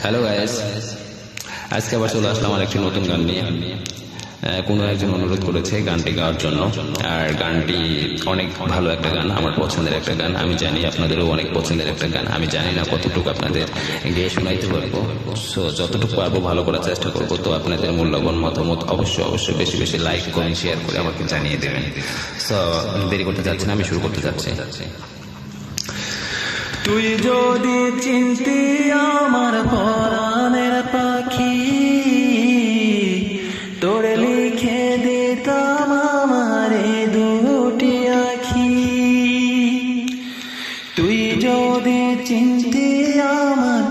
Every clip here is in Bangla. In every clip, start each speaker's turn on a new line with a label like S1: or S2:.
S1: হ্যালো গাইস, আজকে আবার চলে আসলাম আর একটি নতুন গান নিয়ে। কোনো একজন অনুরোধ করেছে গানটি গাওয়ার জন্য, আর গানটি অনেক ভালো একটা গান, আমার পছন্দের একটা গান। আমি জানি আপনাদেরও অনেক পছন্দের একটা গান। আমি জানি না কতটুকু আপনাদের গেয়ে শোনাইতে পারবো, সো যতটুকু পারবো ভালো করার চেষ্টা করবো। তো আপনাদের মূল্যবান মতামত অবশ্যই বেশি বেশি লাইক কমেন্ট শেয়ার করে আমাকে জানিয়ে দেবেন। সো দেরি করতে যাচ্ছি না, আমি শুরু করতে যাচ্ছি।
S2: তুই যদি চিনতি আমার পরাণের পাখি, তোরে লিখে দিতাম আমারে দুটি আখি। তুই যদি চিনতি আমার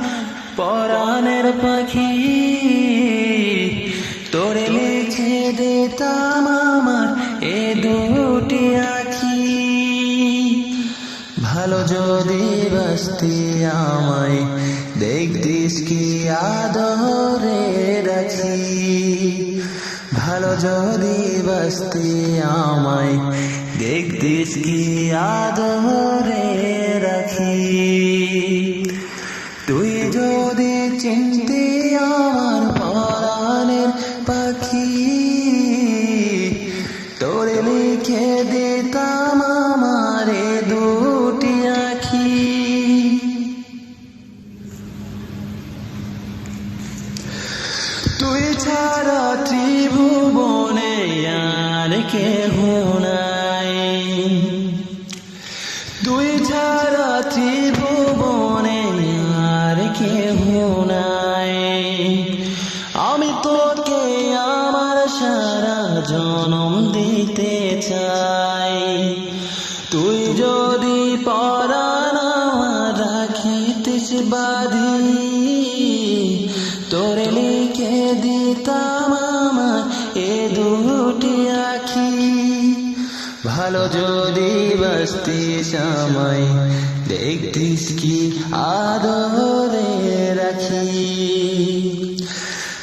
S2: পরাণের পাখি, তোরে লিখে দিতাম আমার এ দুটি আখি। ভালো যদি বাসতি আমায় দেখতিস কি আদরে রাখি। ভালো যদি বাসতি আমায় দেখতিস কি আদরে রাখি। তুই যদি চিনতি আমার পরাণের পাখি, তোরে লিখে দিতাম আমারে দুটি আখি। তুই ছাড়া ত্রিভুবনে আর কেহ নাই, তুই ছাড়া ত্রিভুবনে আর কেহ নাই। আমি তোকে আমার সারা জনম দিতে চাই। তুই যদি পরাণ আমার রাখিতিস বাঁধি, তোরে লিখে দিতাম আমার এ দুটি আখি। ভালো যদি বাসতিস আমায় দেখতিস কি আদরে রাখি।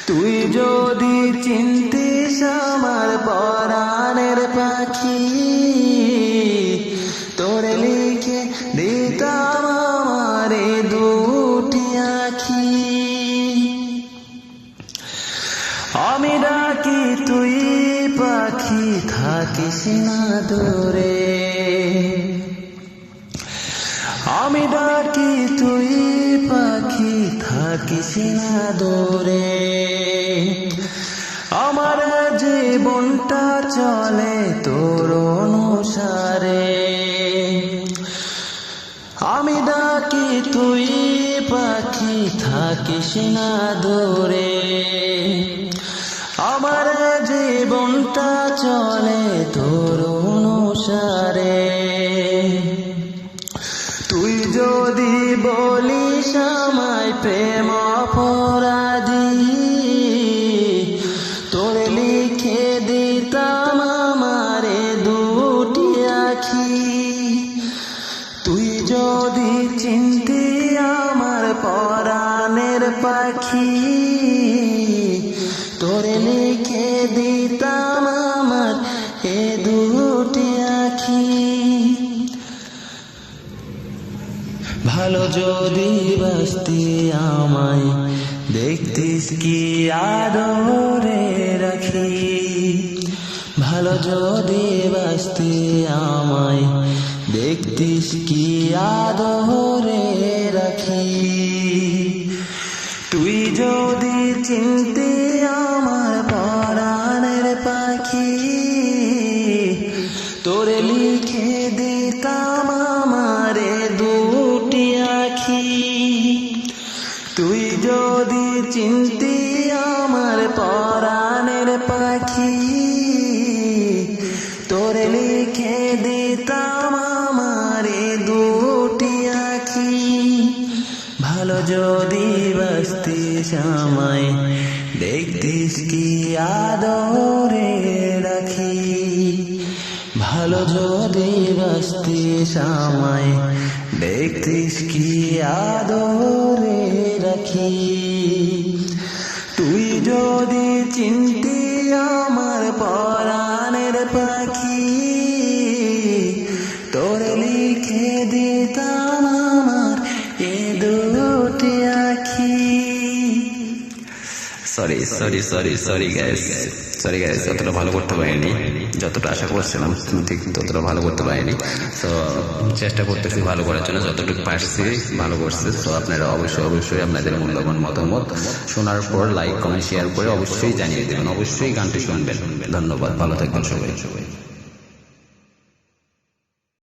S2: তুই যদি চিনতিস আমার পরাণের পাখি, তোরে লিখে দিতাম আমারে দুটি আখি। আমি ডাকি তুই পাখি থাকিস না দূরে, আমি ডাকি তুই পাখি থাকিস না দূরে। আমার জীবনটা চলে তোর অনুসারে। আমি ডাকি তুই পাখি থাকিস না দূরে। আমার জীবনটা চলে তোর অনুসারে। তুই যদি বলিস আমায় প্রেম অপরাধী, তোরে লিখে দিতাম আমারে দুটি আখি। তুই যদি চিনতি আমার পরাণের পাখি, তোরে লিখে দিতাম আমার এ দুটি আখি। ভালো যদি বাসতি আমায় দেখতিস কি আদরে রাখি। ভালো যদি বাসতি আমায় দেখতিস কি আদরে রাখি। তুই যদি চিনতি আমার পরাণের পাখি, তোরে লিখে দিতাম আমারে দুটি আখি। তুই যদি চিনতি আমার পরাণের পাখি, তোরে লিখে দিতাম আমারে দুটি আখি। ভালো যদি বাসতিস আমায় দেখতিস কি আদরে রাখি। ভালো যদি বাসতিস আমায় দেখতিস কি আদরে রাখি। তুই যদি চিনতি আমার পরাণের পাখি, তোরে লিখে দিতাম আমার এ দুটি আখি।
S1: সরি গাইস, অতটা ভালো করতে পারিনি, যতটা আশা করছিলাম ঠিক ততটা ভালো করতে পারিনি। তো চেষ্টা করতেছি ভালো করার জন্য, যতটুকু পারছি ভালো করছি। তো আপনারা অবশ্যই আপনাদের মূল্যবান মতামত শোনার পর লাইক কমেন্ট শেয়ার করে অবশ্যই জানিয়ে দেবেন, অবশ্যই গানটি শুনবেন। ধন্যবাদ, ভালো থাকবেন সবাই।